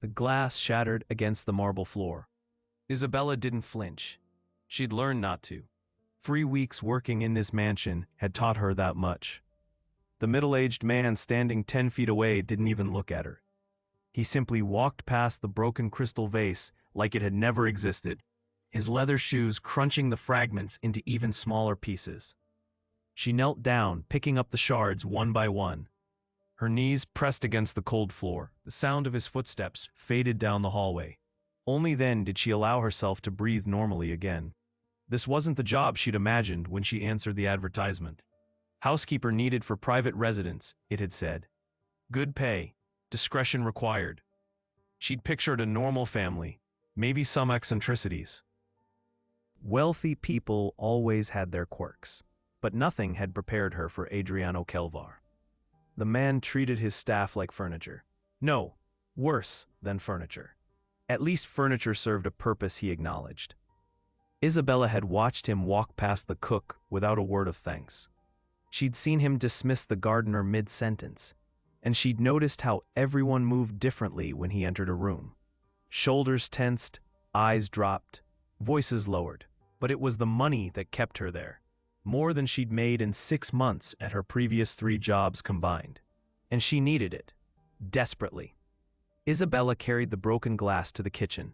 The glass shattered against the marble floor. Isabella didn't flinch. She'd learned not to. 3 weeks working in this mansion had taught her that much. The middle-aged man standing 10 feet away didn't even look at her. He simply walked past the broken crystal vase like it had never existed, his leather shoes crunching the fragments into even smaller pieces. She knelt down, picking up the shards one by one. Her knees pressed against the cold floor. The sound of his footsteps faded down the hallway. Only then did she allow herself to breathe normally again. This wasn't the job she'd imagined when she answered the advertisement. Housekeeper needed for private residence, it had said. Good pay, discretion required. She'd pictured a normal family, maybe some eccentricities. Wealthy people always had their quirks, but nothing had prepared her for Adriano Kelvar. The man treated his staff like furniture. No, worse than furniture. At least furniture served a purpose he acknowledged. Isabella had watched him walk past the cook without a word of thanks. She'd seen him dismiss the gardener mid-sentence, and she'd noticed how everyone moved differently when he entered a room. Shoulders tensed, eyes dropped, voices lowered. But it was the money that kept her there. More than she'd made in 6 months at her previous 3 jobs combined. And she needed it. Desperately. Isabella carried the broken glass to the kitchen.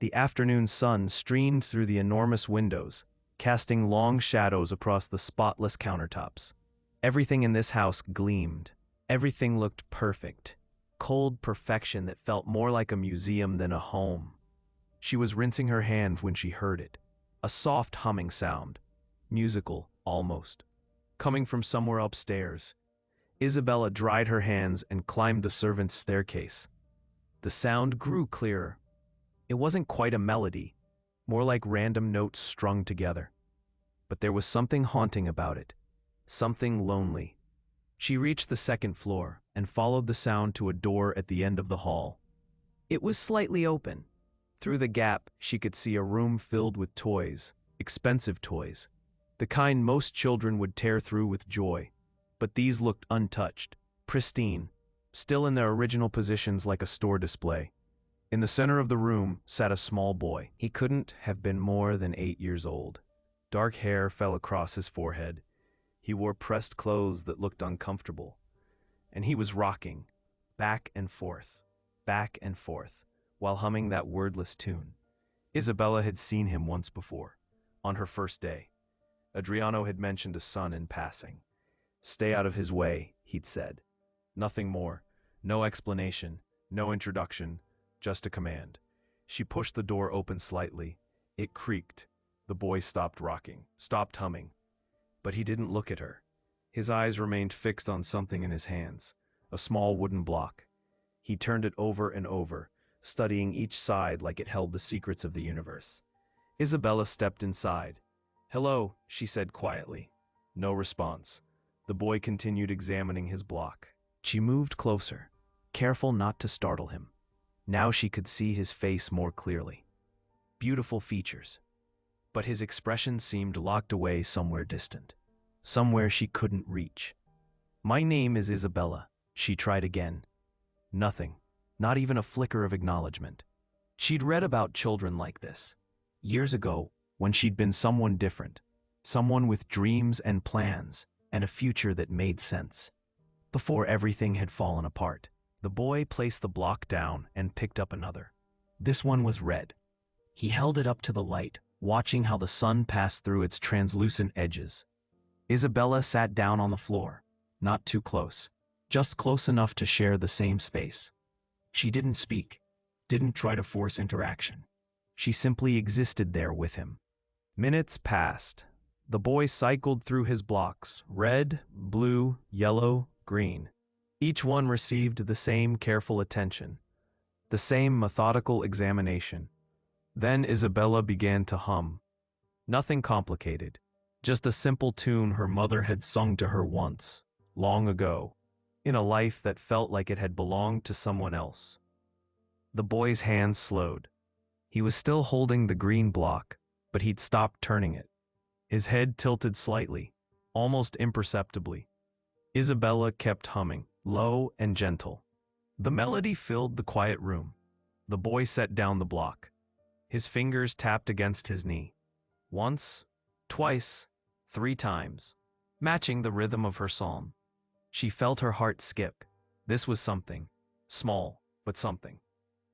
The afternoon sun streamed through the enormous windows, casting long shadows across the spotless countertops. Everything in this house gleamed. Everything looked perfect. Cold perfection that felt more like a museum than a home. She was rinsing her hands when she heard it. A soft humming sound. Musical, almost. Coming from somewhere upstairs. Isabella dried her hands and climbed the servants' staircase. The sound grew clearer. It wasn't quite a melody, more like random notes strung together. But there was something haunting about it. Something lonely. She reached the 2nd floor and followed the sound to a door at the end of the hall. It was slightly open. Through the gap, she could see a room filled with toys, expensive toys, the kind most children would tear through with joy. But these looked untouched, pristine, still in their original positions like a store display. In the center of the room sat a small boy. He couldn't have been more than 8 years old. Dark hair fell across his forehead. He wore pressed clothes that looked uncomfortable. And he was rocking, back and forth, while humming that wordless tune. Isabella had seen him once before, on her first day. Adriano had mentioned a son in passing. Stay out of his way, he'd said. Nothing more, no explanation, no introduction, just a command. She pushed the door open slightly. It creaked. The boy stopped rocking, stopped humming. But he didn't look at her. His eyes remained fixed on something in his hands, a small wooden block. He turned it over and over, studying each side like it held the secrets of the universe. Isabella stepped inside. "Hello," she said quietly. No response. The boy continued examining his block. She moved closer, careful not to startle him. Now she could see his face more clearly. Beautiful features. But his expression seemed locked away somewhere distant, somewhere she couldn't reach. "My name is Isabella," she tried again. Nothing. Not even a flicker of acknowledgement. She'd read about children like this, years ago, when she'd been someone different, someone with dreams and plans, and a future that made sense. Before everything had fallen apart, the boy placed the block down and picked up another. This one was red. He held it up to the light, watching how the sun passed through its translucent edges. Isabella sat down on the floor, not too close, just close enough to share the same space. She didn't speak, didn't try to force interaction. She simply existed there with him. Minutes passed. The boy cycled through his blocks, red, blue, yellow, green. Each one received the same careful attention, the same methodical examination. Then Isabella began to hum. Nothing complicated, just a simple tune her mother had sung to her once, long ago, in a life that felt like it had belonged to someone else. The boy's hands slowed. He was still holding the green block, but he'd stopped turning it. His head tilted slightly, almost imperceptibly. Isabella kept humming, low and gentle. The melody filled the quiet room. The boy set down the block. His fingers tapped against his knee. Once, twice, 3 times, matching the rhythm of her psalm. She felt her heart skip. This was something. Small, but something.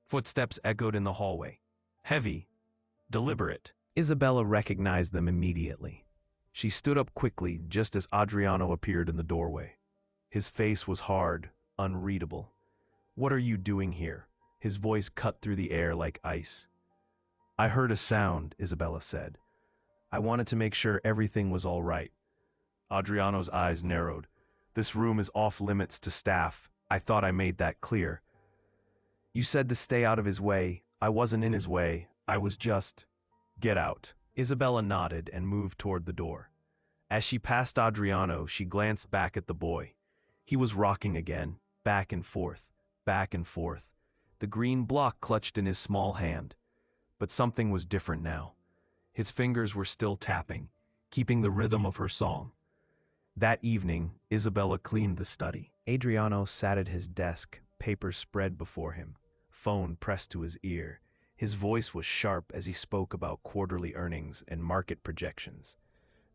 Footsteps echoed in the hallway. Heavy, deliberate. Isabella recognized them immediately. She stood up quickly just as Adriano appeared in the doorway. His face was hard, unreadable. "What are you doing here?" His voice cut through the air like ice. "I heard a sound," Isabella said. "I wanted to make sure everything was all right." Adriano's eyes narrowed. "This room is off limits to staff. I thought I made that clear." "You said to stay out of his way. I wasn't in his way. I was just—" "Get out." Isabella nodded and moved toward the door. As she passed Adriano, she glanced back at the boy. He was rocking again, back and forth, back and forth. The green block clutched in his small hand. But something was different now. His fingers were still tapping, keeping the rhythm of her song. That evening, Isabella cleaned the study. Adriano sat at his desk, papers spread before him, phone pressed to his ear. His voice was sharp as he spoke about quarterly earnings and market projections.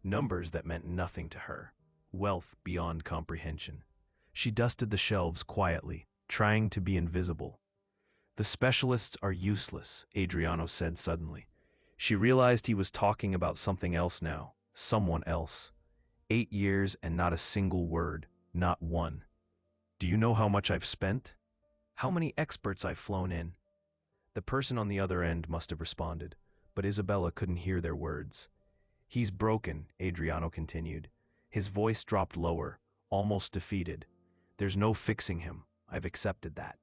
Numbers that meant nothing to her. Wealth beyond comprehension. She dusted the shelves quietly, trying to be invisible. "The specialists are useless," Adriano said suddenly. She realized he was talking about something else now, someone else. 8 years and not a single word, not one. "Do you know how much I've spent? How many experts I've flown in?" The person on the other end must have responded, but Isabella couldn't hear their words. "He's broken," Adriano continued. His voice dropped lower, almost defeated. "There's no fixing him. I've accepted that."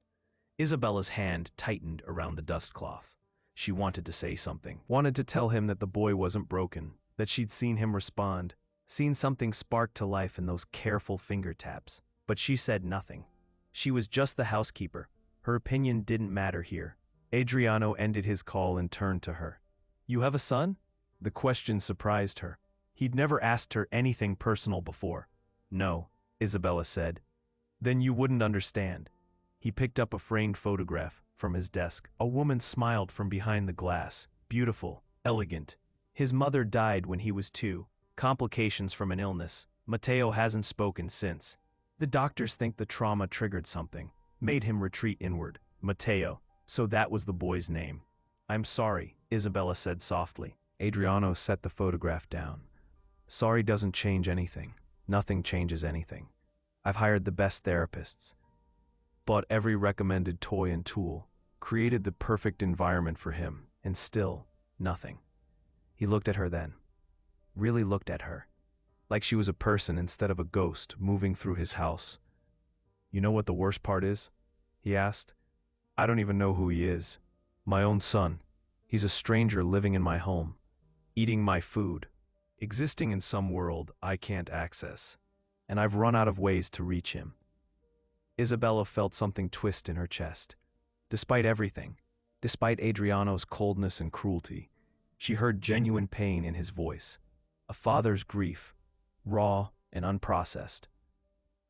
Isabella's hand tightened around the dust cloth. She wanted to say something, wanted to tell him that the boy wasn't broken, that she'd seen him respond, seen something spark to life in those careful finger taps. But she said nothing. She was just the housekeeper. Her opinion didn't matter here. Adriano ended his call and turned to her. "You have a son?" The question surprised her. He'd never asked her anything personal before. "No," Isabella said. "Then you wouldn't understand." He picked up a framed photograph from his desk. A woman smiled from behind the glass, beautiful, elegant. His mother died when he was 2, complications from an illness. Matteo hasn't spoken since. The doctors think the trauma triggered something, made him retreat inward. Matteo. So that was the boy's name. "I'm sorry," Isabella said softly. Adriano set the photograph down. "Sorry doesn't change anything. Nothing changes anything. I've hired the best therapists, bought every recommended toy and tool, created the perfect environment for him, and still, nothing." He looked at her then. Really looked at her. Like she was a person instead of a ghost moving through his house. "You know what the worst part is?" he asked. "I don't even know who he is. My own son. He's a stranger living in my home, eating my food, existing in some world I can't access. And I've run out of ways to reach him." Isabella felt something twist in her chest. Despite everything, despite Adriano's coldness and cruelty, she heard genuine pain in his voice. A father's grief, raw and unprocessed.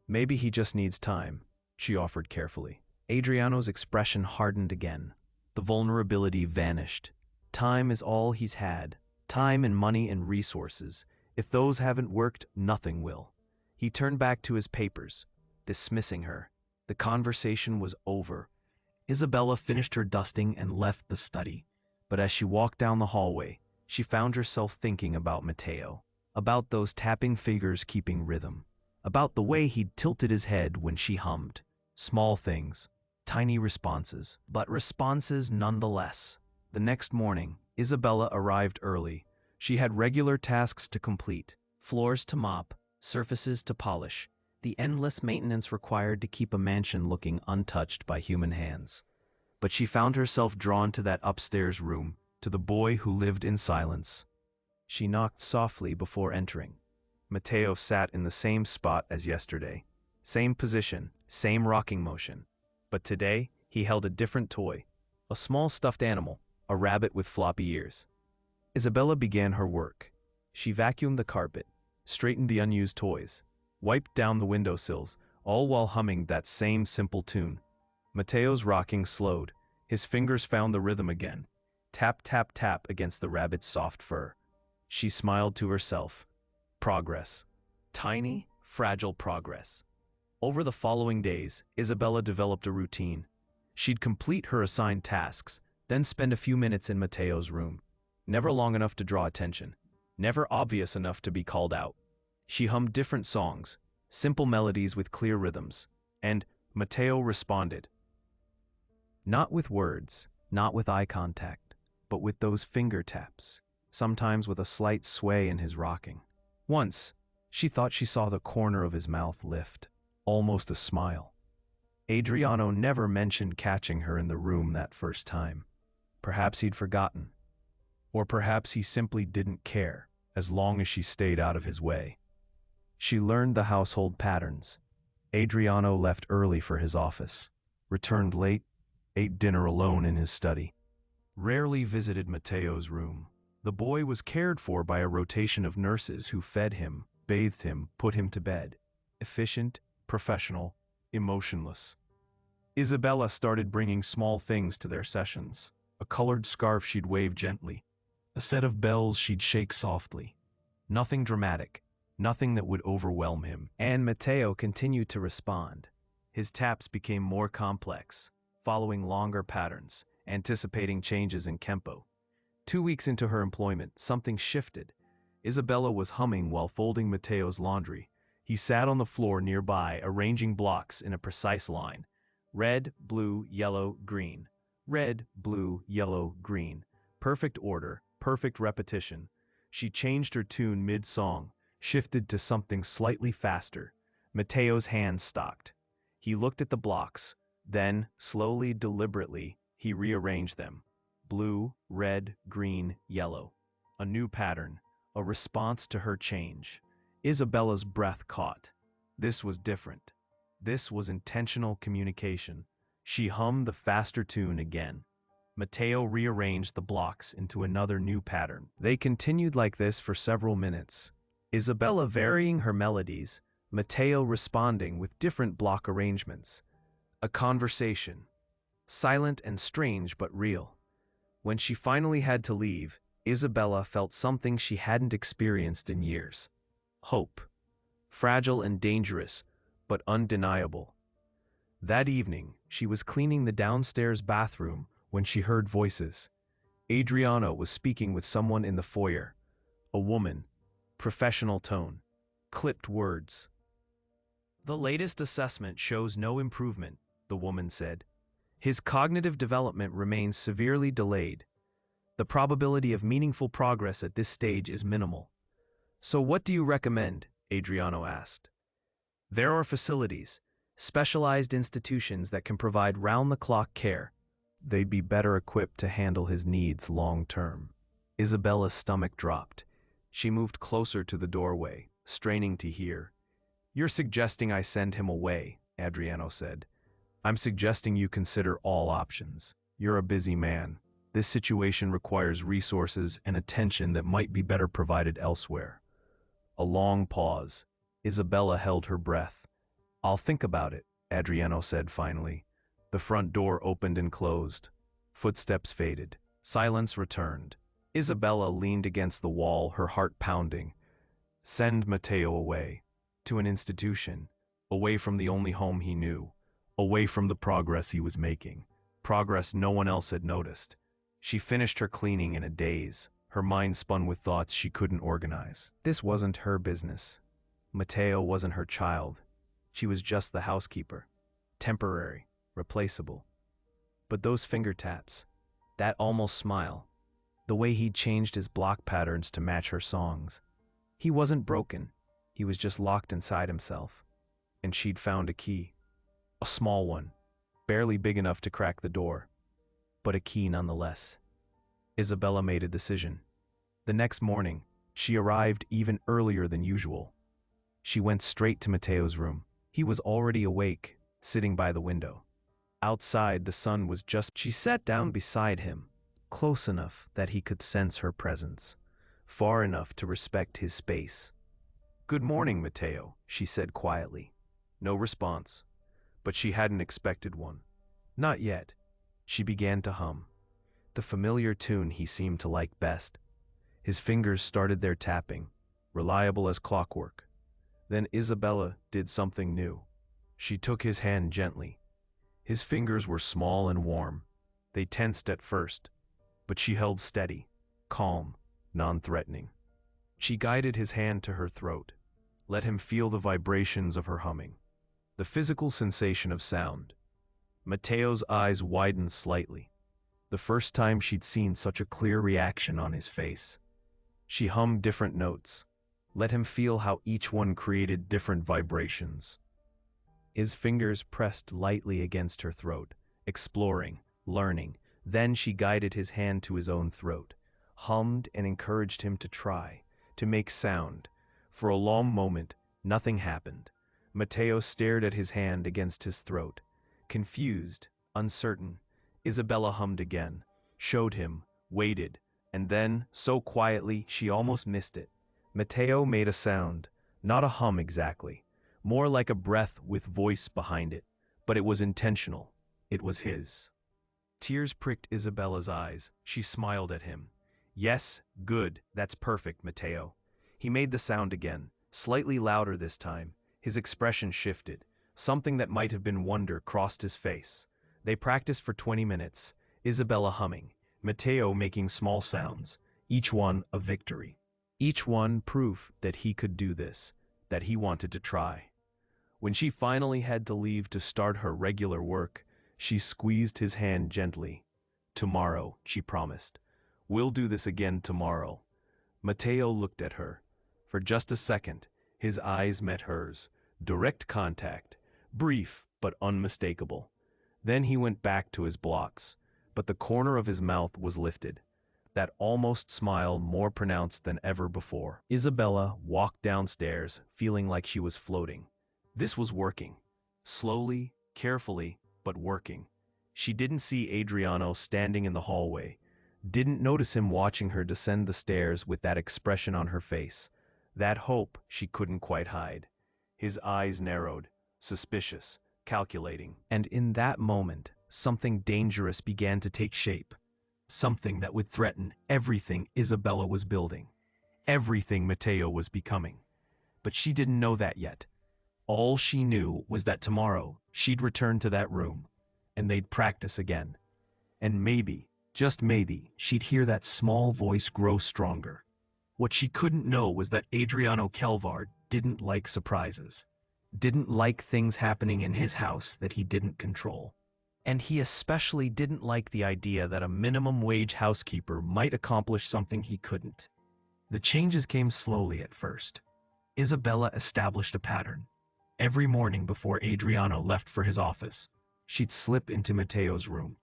"Maybe he just needs time," she offered carefully. Adriano's expression hardened again. The vulnerability vanished. Time is all he's had. Time and money and resources. If those haven't worked, nothing will. He turned back to his papers, dismissing her. The conversation was over. Isabella finished her dusting and left the study. But as she walked down the hallway, she found herself thinking about Matteo, about those tapping fingers keeping rhythm, about the way he'd tilted his head when she hummed. Small things. Tiny responses, but responses nonetheless. The next morning, Isabella arrived early. She had regular tasks to complete, floors to mop, surfaces to polish, the endless maintenance required to keep a mansion looking untouched by human hands. But she found herself drawn to that upstairs room, to the boy who lived in silence. She knocked softly before entering. Matteo sat in the same spot as yesterday. Same position, same rocking motion. But today, he held a different toy, a small stuffed animal, a rabbit with floppy ears. Isabella began her work. She vacuumed the carpet, straightened the unused toys, wiped down the windowsills, all while humming that same simple tune. Matteo's rocking slowed. His fingers found the rhythm again. Tap, tap, tap against the rabbit's soft fur. She smiled to herself. Progress. Tiny, fragile progress. Over the following days, Isabella developed a routine. She'd complete her assigned tasks, then spend a few minutes in Matteo's room. Never long enough to draw attention. Never obvious enough to be called out. She hummed different songs, simple melodies with clear rhythms, and Matteo responded. Not with words, not with eye contact, but with those finger taps, sometimes with a slight sway in his rocking. Once, she thought she saw the corner of his mouth lift, almost a smile. Adriano never mentioned catching her in the room that first time. Perhaps he'd forgotten. Or perhaps he simply didn't care, as long as she stayed out of his way. She learned the household patterns. Adriano left early for his office, returned late, ate dinner alone in his study. Rarely visited Matteo's room. The boy was cared for by a rotation of nurses who fed him, bathed him, put him to bed. Efficient, professional, emotionless. Isabella started bringing small things to their sessions. A colored scarf she'd wave gently. A set of bells she'd shake softly. Nothing dramatic, nothing that would overwhelm him. And Matteo continued to respond. His taps became more complex, following longer patterns, anticipating changes in tempo. 2 weeks into her employment, something shifted. Isabella was humming while folding Matteo's laundry. He sat on the floor nearby, arranging blocks in a precise line. Red, blue, yellow, green. Red, blue, yellow, green. Perfect order, perfect repetition. She changed her tune mid-song, shifted to something slightly faster. Matteo's hands stopped. He looked at the blocks. Then, slowly, deliberately, he rearranged them. Blue, red, green, yellow. A new pattern, a response to her change. Isabella's breath caught. This was different. This was intentional communication. She hummed the faster tune again. Matteo rearranged the blocks into another new pattern. They continued like this for several minutes. Isabella varying her melodies, Matteo responding with different block arrangements. A conversation. Silent and strange but real. When she finally had to leave, Isabella felt something she hadn't experienced in years. Hope. Fragile and dangerous, but undeniable. That evening, she was cleaning the downstairs bathroom when she heard voices. Adriano was speaking with someone in the foyer. A woman. Professional tone. Clipped words. The latest assessment shows no improvement, the woman said. His cognitive development remains severely delayed. The probability of meaningful progress at this stage is minimal. So what do you recommend? Adriano asked. There are facilities, specialized institutions that can provide round-the-clock care. They'd be better equipped to handle his needs long-term. Isabella's stomach dropped. She moved closer to the doorway, straining to hear. You're suggesting I send him away, Adriano said. I'm suggesting you consider all options. You're a busy man. This situation requires resources and attention that might be better provided elsewhere. A long pause. Isabella held her breath. I'll think about it, Adriano said finally. The front door opened and closed. Footsteps faded. Silence returned. Isabella leaned against the wall, her heart pounding. Send Matteo away. To an institution. Away from the only home he knew. Away from the progress he was making. Progress no one else had noticed. She finished her cleaning in a daze. Her mind spun with thoughts she couldn't organize. This wasn't her business. Matteo wasn't her child. She was just the housekeeper. Temporary. Replaceable. But those finger taps, that almost smile, the way he'd changed his block patterns to match her songs. He wasn't broken. He was just locked inside himself. And she'd found a key. A small one, barely big enough to crack the door, but a key nonetheless. Isabella made a decision. The next morning, she arrived even earlier than usual. She went straight to Matteo's room. He was already awake, sitting by the window. Outside, the sun was just... She sat down beside him, close enough that he could sense her presence, far enough to respect his space. Good morning, Matteo, she said quietly. No response, but she hadn't expected one. Not yet. She began to hum, the familiar tune he seemed to like best. His fingers started their tapping, reliable as clockwork. Then Isabella did something new. She took his hand gently. His fingers were small and warm. They tensed at first, but she held steady, calm, non-threatening. She guided his hand to her throat, let him feel the vibrations of her humming, the physical sensation of sound. Matteo's eyes widened slightly, the first time she'd seen such a clear reaction on his face. She hummed different notes, let him feel how each one created different vibrations. His fingers pressed lightly against her throat, exploring, learning. Then she guided his hand to his own throat, hummed and encouraged him to try, to make sound. For a long moment, nothing happened. Matteo stared at his hand against his throat, confused, uncertain. Isabella hummed again, showed him, waited, and then, so quietly she almost missed it, Matteo made a sound, not a hum exactly, more like a breath with voice behind it, but it was intentional. It was his. Tears pricked Isabella's eyes. She smiled at him. Yes, good, that's perfect, Matteo. He made the sound again, slightly louder this time. His expression shifted. Something that might have been wonder crossed his face. They practiced for 20 minutes, Isabella humming, Matteo making small sounds, each one a victory. Each one proof that he could do this, that he wanted to try. When she finally had to leave to start her regular work, she squeezed his hand gently. Tomorrow, she promised. We'll do this again tomorrow. Matteo looked at her. For just a second, his eyes met hers. Direct contact, brief but unmistakable. Then he went back to his blocks, but the corner of his mouth was lifted, that almost smile more pronounced than ever before. Isabella walked downstairs, feeling like she was floating. This was working. Slowly, carefully, but working. She didn't see Adriano standing in the hallway, didn't notice him watching her descend the stairs with that expression on her face, that hope she couldn't quite hide. His eyes narrowed, suspicious, calculating. And in that moment, something dangerous began to take shape. Something that would threaten everything Isabella was building, everything Matteo was becoming. But she didn't know that yet. All she knew was that tomorrow she'd return to that room, and they'd practice again. And maybe, just maybe, she'd hear that small voice grow stronger. What she couldn't know was that Adriano Kelvar didn't like surprises, didn't like things happening in his house that he didn't control. And he especially didn't like the idea that a minimum-wage housekeeper might accomplish something he couldn't. The changes came slowly at first. Isabella established a pattern. Every morning before Adriano left for his office, she'd slip into Matteo's room.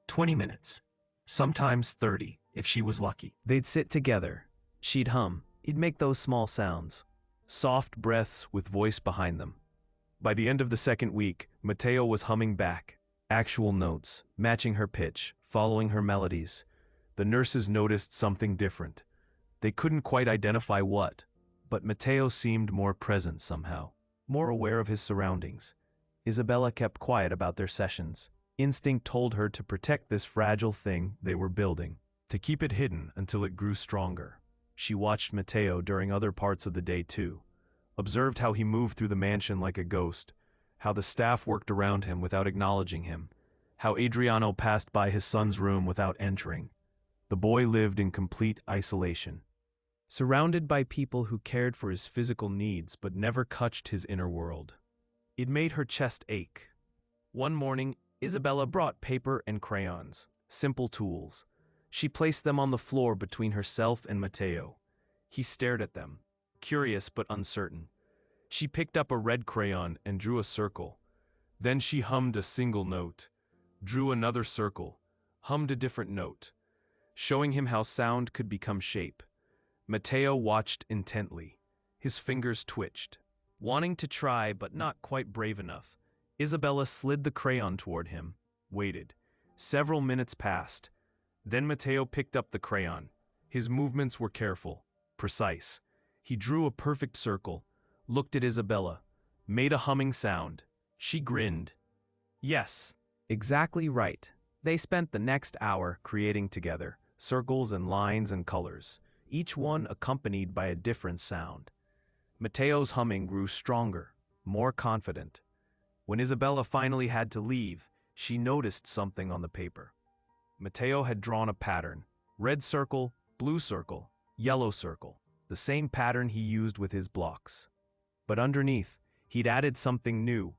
20 minutes, sometimes 30, if she was lucky. They'd sit together. She'd hum. He'd make those small sounds, soft breaths with voice behind them. By the end of the second week, Matteo was humming back, actual notes, matching her pitch, following her melodies. The nurses noticed something different. They couldn't quite identify what, but Matteo seemed more present somehow, more aware of his surroundings. Isabella kept quiet about their sessions. Instinct told her to protect this fragile thing they were building, to keep it hidden until it grew stronger. She watched Matteo during other parts of the day too, observed how he moved through the mansion like a ghost, how the staff worked around him without acknowledging him, how Adriano passed by his son's room without entering. The boy lived in complete isolation, surrounded by people who cared for his physical needs but never touched his inner world. It made her chest ache. One morning, Isabella brought paper and crayons, simple tools. She placed them on the floor between herself and Matteo. He stared at them, curious but uncertain. She picked up a red crayon and drew a circle. Then she hummed a single note, drew another circle, hummed a different note, showing him how sound could become shape. Matteo watched intently. His fingers twitched. Wanting to try but not quite brave enough, Isabella slid the crayon toward him, waited. Several minutes passed. Then Matteo picked up the crayon. His movements were careful, precise. He drew a perfect circle, looked at Isabella, made a humming sound. She grinned. Yes, exactly right. They spent the next hour creating together, circles and lines and colors, each one accompanied by a different sound. Matteo's humming grew stronger, more confident. When Isabella finally had to leave, she noticed something on the paper. Matteo had drawn a pattern: red circle, blue circle, yellow circle, the same pattern he used with his blocks. But underneath, he'd added something new,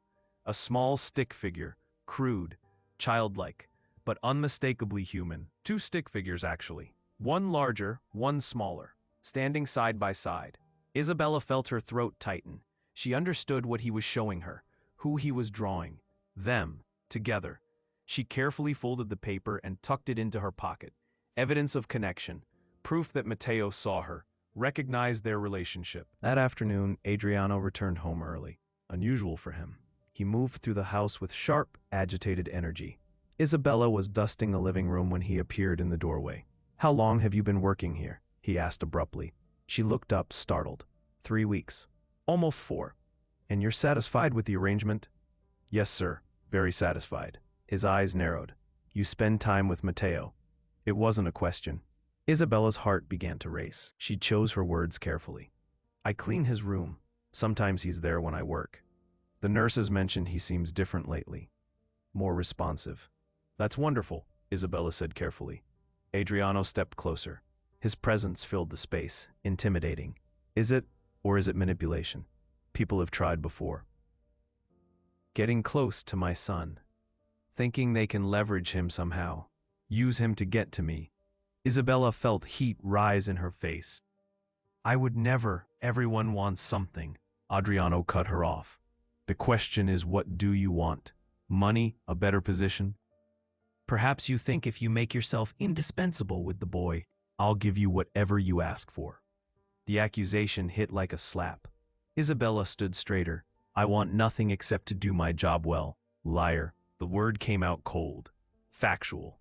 a small stick figure, crude, childlike, but unmistakably human. Two stick figures, actually. One larger, one smaller, standing side by side. Isabella felt her throat tighten. She understood what he was showing her, who he was drawing. Them, together. She carefully folded the paper and tucked it into her pocket. Evidence of connection, proof that Matteo saw her, recognized their relationship. That afternoon, Adriano returned home early. Unusual for him. He moved through the house with sharp, agitated energy. Isabella was dusting the living room when he appeared in the doorway. "How long have you been working here?" he asked abruptly. She looked up, startled. 3 weeks. Almost 4. "And you're satisfied with the arrangement?" "Yes, sir. Very satisfied." His eyes narrowed. "You spend time with Matteo." It wasn't a question. Isabella's heart began to race. She chose her words carefully. "I clean his room. Sometimes he's there when I work. The nurses mentioned he seems different lately. More responsive." "That's wonderful," Isabella said carefully. Adriano stepped closer. His presence filled the space, intimidating. "Is it, or is it manipulation? People have tried before. Getting close to my son. Thinking they can leverage him somehow. Use him to get to me." Isabella felt heat rise in her face. "I would never. Everyone wants something." Adriano cut her off. "The question is, what do you want? Money? A better position? Perhaps you think if you make yourself indispensable with the boy, I'll give you whatever you ask for." The accusation hit like a slap. Isabella stood straighter. "I want nothing except to do my job well." Liar. The word came out cold. Factual.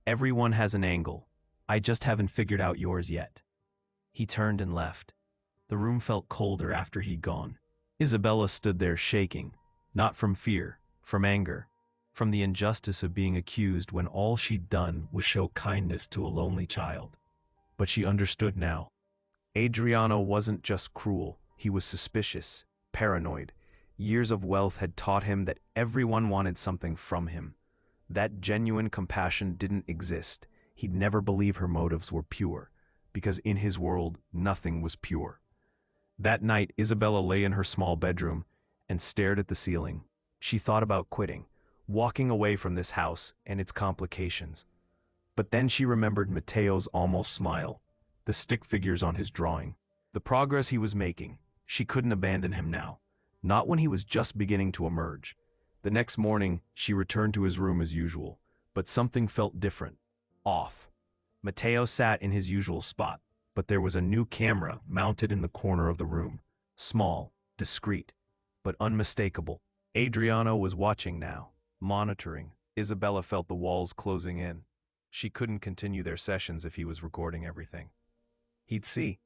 "Everyone has an angle. I just haven't figured out yours yet." He turned and left. The room felt colder after he'd gone. Isabella stood there shaking, not from fear, from anger, from the injustice of being accused when all she'd done was show kindness to a lonely child. But she understood now. Adriano wasn't just cruel, he was suspicious, paranoid. Years of wealth had taught him that everyone wanted something from him. That genuine compassion didn't exist. He'd never believe her motives were pure, because in his world, nothing was pure. That night, Isabella lay in her small bedroom and stared at the ceiling. She thought about quitting, walking away from this house and its complications. But then she remembered Matteo's almost smile, the stick figures on his drawing, the progress he was making. She couldn't abandon him now, not when he was just beginning to emerge. The next morning, she returned to his room as usual, but something felt different, off. Matteo sat in his usual spot, but there was a new camera mounted in the corner of the room, small, discreet, but unmistakable. Adriano was watching now, monitoring. Isabella felt the walls closing in. She couldn't continue their sessions if he was recording everything. He'd see.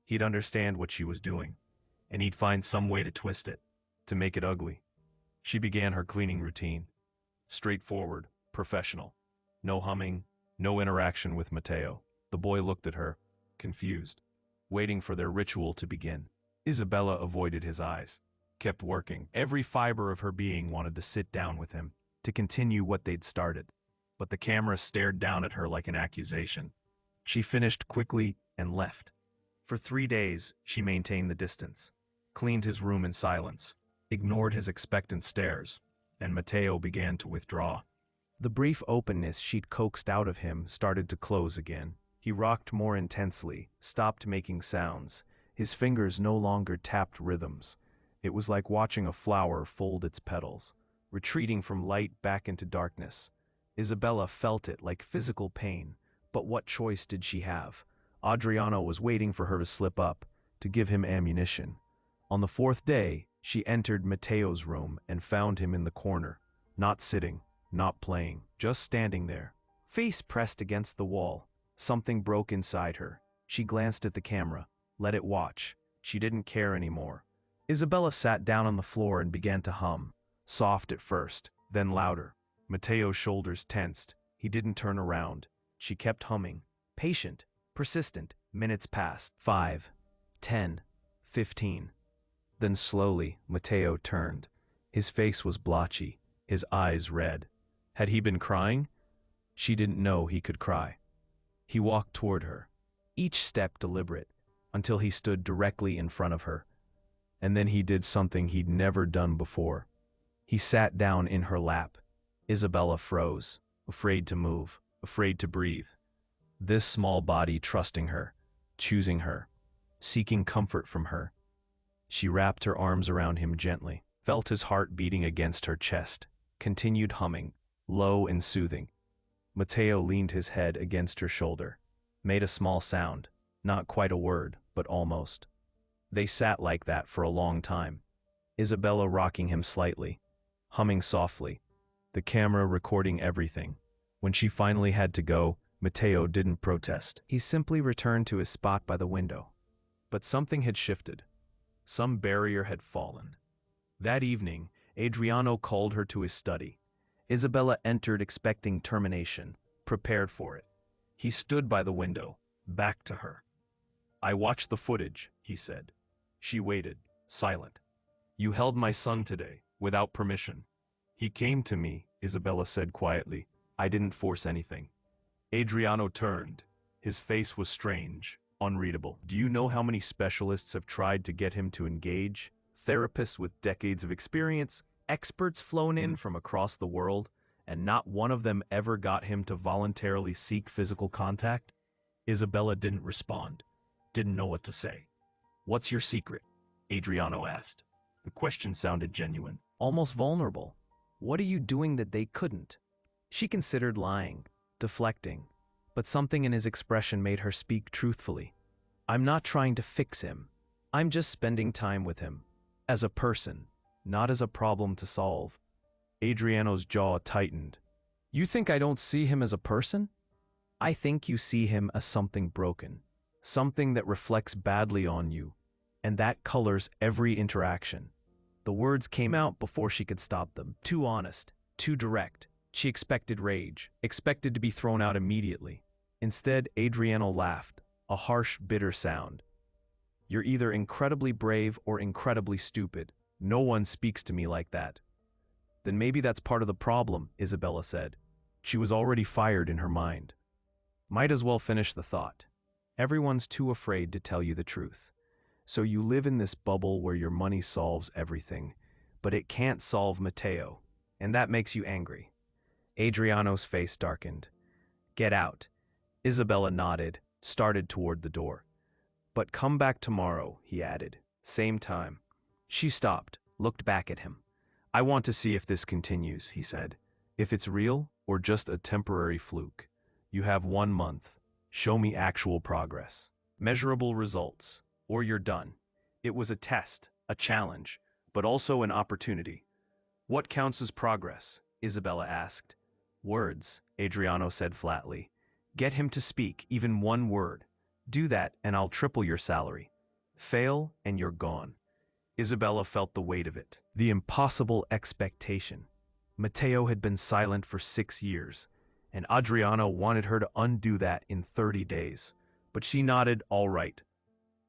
He'd understand what she was doing, and he'd find some way to twist it, to make it ugly. She began her cleaning routine. Straightforward, professional. No humming, no interaction with Matteo. The boy looked at her, confused, waiting for their ritual to begin. Isabella avoided his eyes, kept working. Every fiber of her being wanted to sit down with him, to continue what they'd started. But the camera stared down at her like an accusation. She finished quickly and left. For 3 days, she maintained the distance, cleaned his room in silence, ignored his expectant stares, and Matteo began to withdraw. The brief openness she'd coaxed out of him started to close again. He rocked more intensely, stopped making sounds. His fingers no longer tapped rhythms. It was like watching a flower fold its petals, retreating from light back into darkness. Isabella felt it like physical pain, but what choice did she have? Adriano was waiting for her to slip up, to give him ammunition. On the 4th day, she entered Matteo's room and found him in the corner, not sitting, not playing, just standing there, face pressed against the wall. Something broke inside her. She glanced at the camera, let it watch. She didn't care anymore. Isabella sat down on the floor and began to hum, soft at first, then louder. Matteo's shoulders tensed. He didn't turn around. She kept humming. Patient, persistent. Minutes passed. 5, 10, 15. Then slowly, Matteo turned. His face was blotchy, his eyes red. Had he been crying? She didn't know he could cry. He walked toward her, each step deliberate, until he stood directly in front of her. And then he did something he'd never done before. He sat down in her lap. Isabella froze, afraid to move, afraid to breathe. This small body trusting her, choosing her, seeking comfort from her. She wrapped her arms around him gently, felt his heart beating against her chest, continued humming, low and soothing. Matteo leaned his head against her shoulder, made a small sound, not quite a word, but almost. They sat like that for a long time, Isabella rocking him slightly, humming softly, the camera recording everything. When she finally had to go, Matteo didn't protest. He simply returned to his spot by the window. But something had shifted. Some barrier had fallen. That evening, Adriano called her to his study. Isabella entered expecting termination, prepared for it. He stood by the window, back to her. "I watched the footage," he said. She waited, silent. "You held my son today, without permission." "He came to me," Isabella said quietly. "I didn't force anything." Adriano turned. His face was strange, unreadable. "Do you know how many specialists have tried to get him to engage? Therapists with decades of experience, experts flown in from across the world, and not one of them ever got him to voluntarily seek physical contact?" Isabella didn't respond, didn't know what to say. "What's your secret?" Adriano asked. The question sounded genuine, almost vulnerable. What are you doing that they couldn't? She considered lying, deflecting, but something in his expression made her speak truthfully. "I'm not trying to fix him. I'm just spending time with him. As a person, not as a problem to solve." Adriano's jaw tightened. "You think I don't see him as a person?" "I think you see him as something broken, something that reflects badly on you, and that colors every interaction." The words came out before she could stop them. Too honest, too direct. She expected rage, expected to be thrown out immediately. Instead, Adriano laughed, a harsh, bitter sound. "You're either incredibly brave or incredibly stupid. No one speaks to me like that." "Then maybe that's part of the problem," Isabella said. She was already fired in her mind. Might as well finish the thought. Everyone's too afraid to tell you the truth. So you live in this bubble where your money solves everything, but it can't solve Matteo, and that makes you angry. Adriano's face darkened. "Get out." Isabella nodded, started toward the door. "But come back tomorrow," he added. "Same time." She stopped, looked back at him. "I want to see if this continues," he said. "If it's real or just a temporary fluke. You have 1 month. Show me actual progress. Measurable results, or you're done." It was a test, a challenge, but also an opportunity. "What counts as progress?" Isabella asked. "Words," Adriano said flatly. "Get him to speak, even 1 word. Do that and I'll triple your salary. Fail and you're gone." Isabella felt the weight of it. The impossible expectation. Matteo had been silent for 6 years, and Adriano wanted her to undo that in 30 days. But she nodded, all right.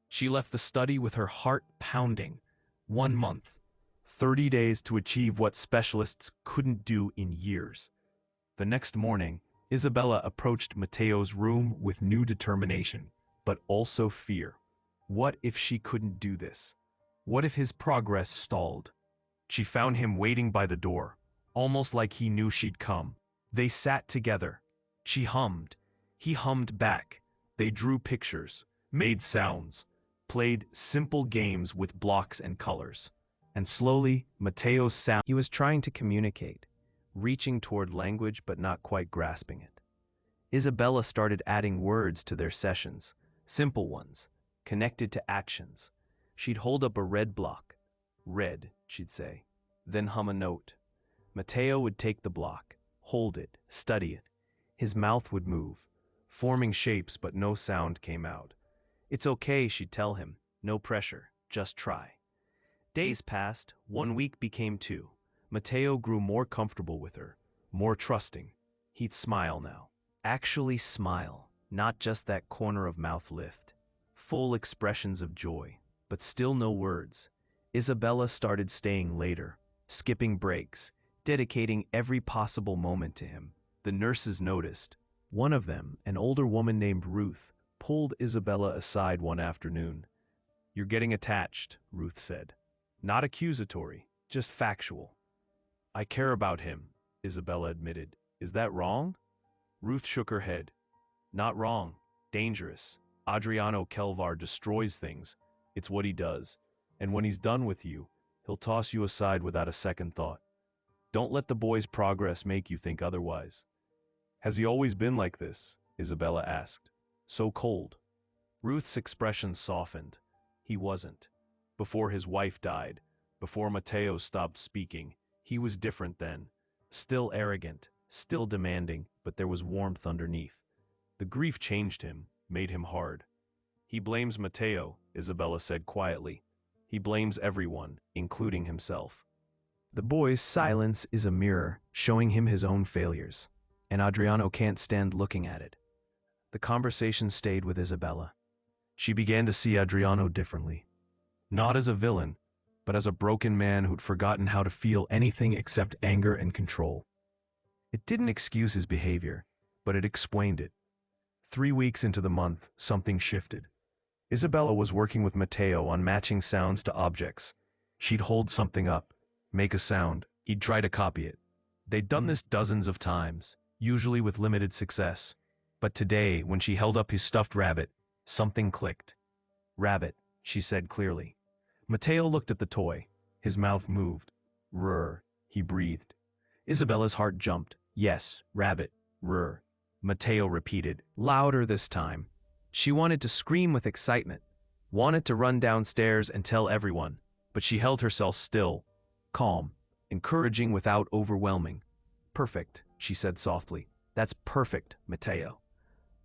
She left the study with her heart pounding. 1 month. 30 days to achieve what specialists couldn't do in years. The next morning, Isabella approached Matteo's room with new determination, but also fear. What if she couldn't do this? What if his progress stalled? She found him waiting by the door, almost like he knew she'd come. They sat together. She hummed. He hummed back. They drew pictures, made sounds, played simple games with blocks and colors. And slowly, Matteo's sound. He was trying to communicate, reaching toward language but not quite grasping it. Isabella started adding words to their sessions, simple ones, connected to actions. She'd hold up a red block. "Red," she'd say, then hum a note. Matteo would take the block, hold it, study it. His mouth would move, forming shapes but no sound came out. "It's okay," she'd tell him. "No pressure, just try." Days passed, 1 week became 2. Matteo grew more comfortable with her, more trusting. He'd smile now. Actually smile, not just that corner of mouth lift. Full expressions of joy, but still no words. Isabella started staying later, skipping breaks, dedicating every possible moment to him. The nurses noticed. One of them, an older woman named Ruth, pulled Isabella aside one afternoon. "You're getting attached," Ruth said. Not accusatory, just factual. "I care about him," Isabella admitted. "Is that wrong?" Ruth shook her head. "Not wrong. Dangerous. Adriano Kelvar destroys things. It's what he does. And when he's done with you, he'll toss you aside without a second thought. Don't let the boy's progress make you think otherwise." "Has he always been like this?" Isabella asked. "So cold." Ruth's expression softened. He wasn't. Before his wife died, before Matteo stopped speaking, he was different then. Still arrogant, still demanding, but there was warmth underneath. The grief changed him, made him hard. "He blames Matteo," Isabella said quietly. "He blames everyone, including himself." The boy's silence is a mirror, showing him his own failures, and Adriano can't stand looking at it. The conversation stayed with Isabella. She began to see Adriano differently. Not as a villain, but as a broken man who'd forgotten how to feel anything except anger and control. It didn't excuse his behavior, but it explained it. 3 weeks into the month, something shifted. Isabella was working with Matteo on matching sounds to objects. She'd hold something up, make a sound, he'd try to copy it. They'd done this dozens of times, usually with limited success. But today, when she held up his stuffed rabbit, something clicked. "Rabbit," she said clearly. Matteo looked at the toy. His mouth moved. "Rrr," he breathed. Isabella's heart jumped. "Yes, rabbit, rrr." Matteo repeated, louder this time. She wanted to scream with excitement, wanted to run downstairs and tell everyone, but she held herself still, calm, encouraging without overwhelming. "Perfect," she said softly. "That's perfect, Matteo."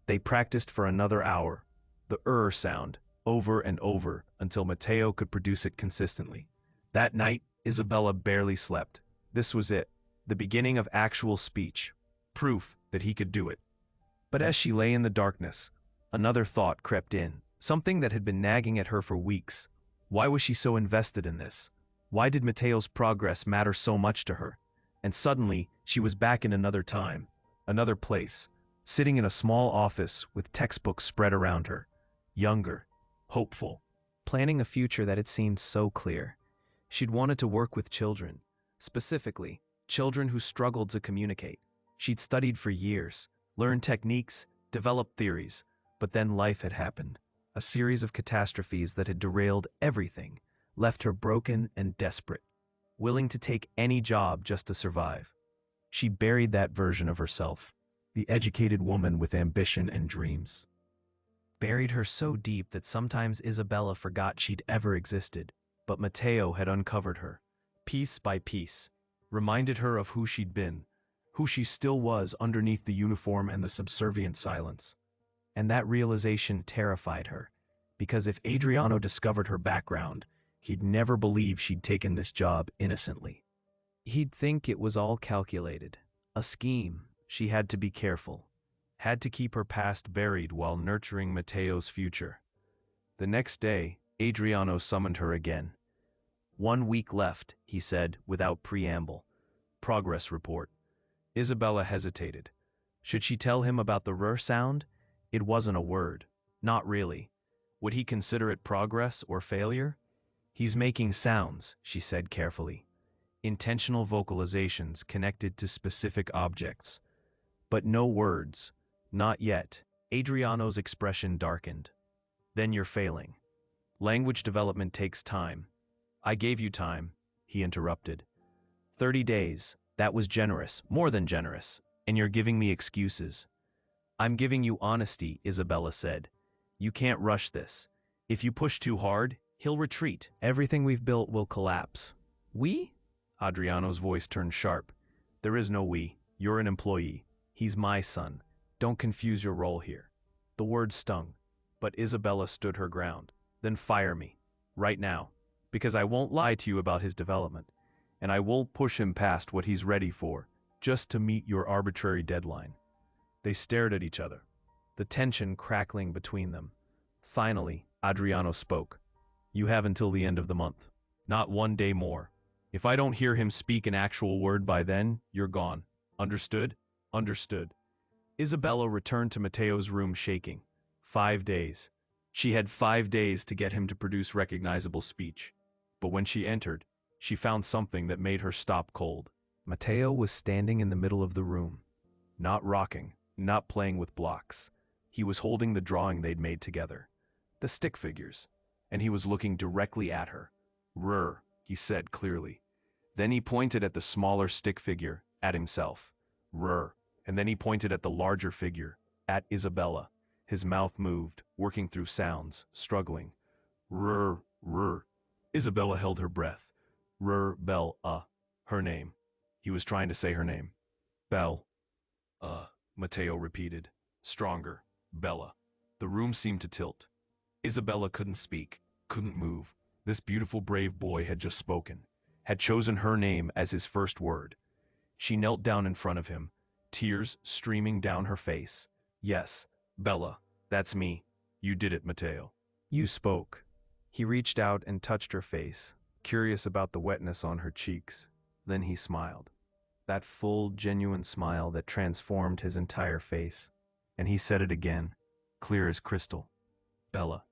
They practiced for another hour, the sound, over and over, until Matteo could produce it consistently. That night, Isabella barely slept. This was it, the beginning of actual speech, proof that he could do it. But as she lay in the darkness, another thought crept in, something that had been nagging at her for weeks. Why was she so invested in this? Why did Matteo's progress matter so much to her? And suddenly, she was back in another time, another place, sitting in a small office with textbooks spread around her. Younger, hopeful, planning a future that had seemed so clear. She'd wanted to work with children, specifically, children who struggled to communicate. She'd studied for years, learned techniques, developed theories, but then life had happened. A series of catastrophes that had derailed everything, left her broken and desperate, willing to take any job just to survive. She buried that version of herself, the educated woman with ambition and dreams. Buried her so deep that sometimes Isabella forgot she'd ever existed, but Matteo had uncovered her, piece by piece, reminded her of who she'd been, who she still was underneath the uniform and the subservient silence. And that realization terrified her, because if Adriano discovered her background, he'd never believe she'd taken this job innocently. He'd think it was all calculated, a scheme. She had to be careful, had to keep her past buried while nurturing Matteo's future. The next day, Adriano summoned her again. 1 week left, he said, without preamble. Progress report. Isabella hesitated. Should she tell him about the rrr sound? It wasn't a word. Not really. Would he consider it progress or failure? He's making sounds, she said carefully. Intentional vocalizations connected to specific objects. But no words. Not yet. Adriano's expression darkened. Then you're failing. Language development takes time. I gave you time, he interrupted. 30 days. That was generous, more than generous, and you're giving me excuses. I'm giving you honesty, Isabella said. You can't rush this. If you push too hard, he'll retreat. Everything we've built will collapse. We? Adriano's voice turned sharp. There is no we. You're an employee. He's my son. Don't confuse your role here. The word stung, but Isabella stood her ground. Then fire me. Right now. Because I won't lie to you about his development. And I won't push him past what he's ready for. just to meet your arbitrary deadline. They stared at each other, the tension crackling between them. Finally, Adriano spoke. You have until the end of the month. Not 1 day more. If I don't hear him speak an actual word by then, you're gone. Understood? Understood. Isabella returned to Matteo's room shaking. 5 days. She had 5 days to get him to produce recognizable speech. But when she entered, she found something that made her stop cold. Matteo was standing in the middle of the room. Not rocking, not playing with blocks. He was holding the drawing they'd made together. The stick figures. And he was looking directly at her. "Rrr," he said clearly. Then he pointed at the smaller stick figure, at himself. "Rrr." And then he pointed at the larger figure, at Isabella. His mouth moved, working through sounds, struggling. "Rrr, rrr." Isabella held her breath. "Rrr, Bell, her name." He was trying to say her name. "Bell, Matteo repeated. Stronger. Bella. The room seemed to tilt. Isabella couldn't speak, couldn't move. This beautiful, brave boy had just spoken, had chosen her name as his first word. She knelt down in front of him, tears streaming down her face. "Yes, Bella, that's me. You did it, Matteo. You spoke." He reached out and touched her face, curious about the wetness on her cheeks. Then he smiled. That full, genuine smile that transformed his entire face. And he said it again, clear as crystal. "Bella."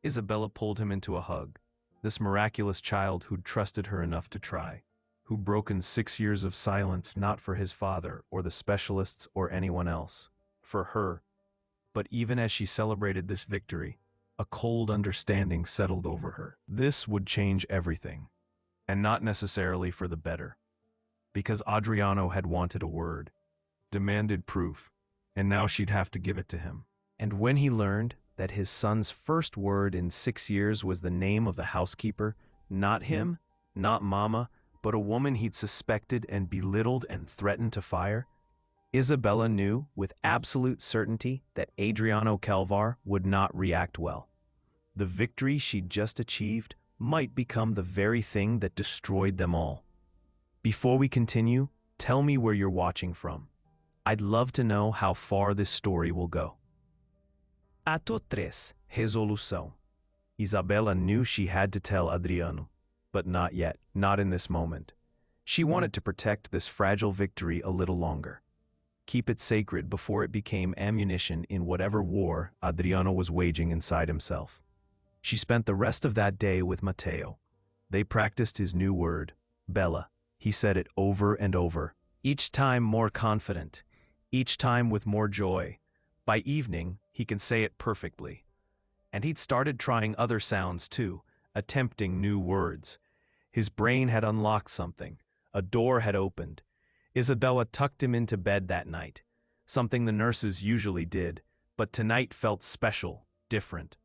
Isabella pulled him into a hug. This miraculous child who'd trusted her enough to try, who'd broken 6 years of silence not for his father or the specialists or anyone else, for her. But even as she celebrated this victory, a cold understanding settled over her. This would change everything, and not necessarily for the better. Because Adriano had wanted a word, demanded proof, and now she'd have to give it to him. And when he learned that his son's first word in 6 years was the name of the housekeeper, not him, not Mama, but a woman he'd suspected and belittled and threatened to fire, Isabella knew with absolute certainty that Adriano Calvar would not react well. The victory she'd just achieved might become the very thing that destroyed them all. Before we continue, tell me where you're watching from. I'd love to know how far this story will go. Ato 3. Resolução. Isabella knew she had to tell Adriano, but not yet, not in this moment. She wanted to protect this fragile victory a little longer. Keep it sacred before it became ammunition in whatever war Adriano was waging inside himself. She spent the rest of that day with Matteo. They practiced his new word, Bella. He said it over and over, each time more confident, each time with more joy. By evening, he can say it perfectly. And he'd started trying other sounds too, attempting new words. His brain had unlocked something. A door had opened. Isabella tucked him into bed that night, something the nurses usually did, but tonight felt special, different.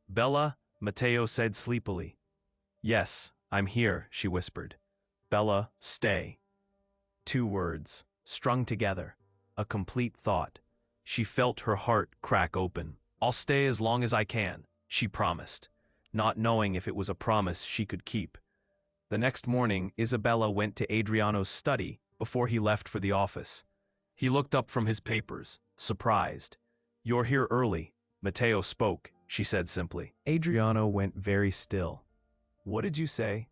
"Bella," Matteo said sleepily. "Yes, I'm here," she whispered. "Bella, stay." 2 words, strung together, a complete thought. She felt her heart crack open. "I'll stay as long as I can," she promised, not knowing if it was a promise she could keep. The next morning, Isabella went to Adriano's study before he left for the office. He looked up from his papers, surprised. "You're here early." Matteo spoke, she said simply. Adriano went very still. "What did you say?"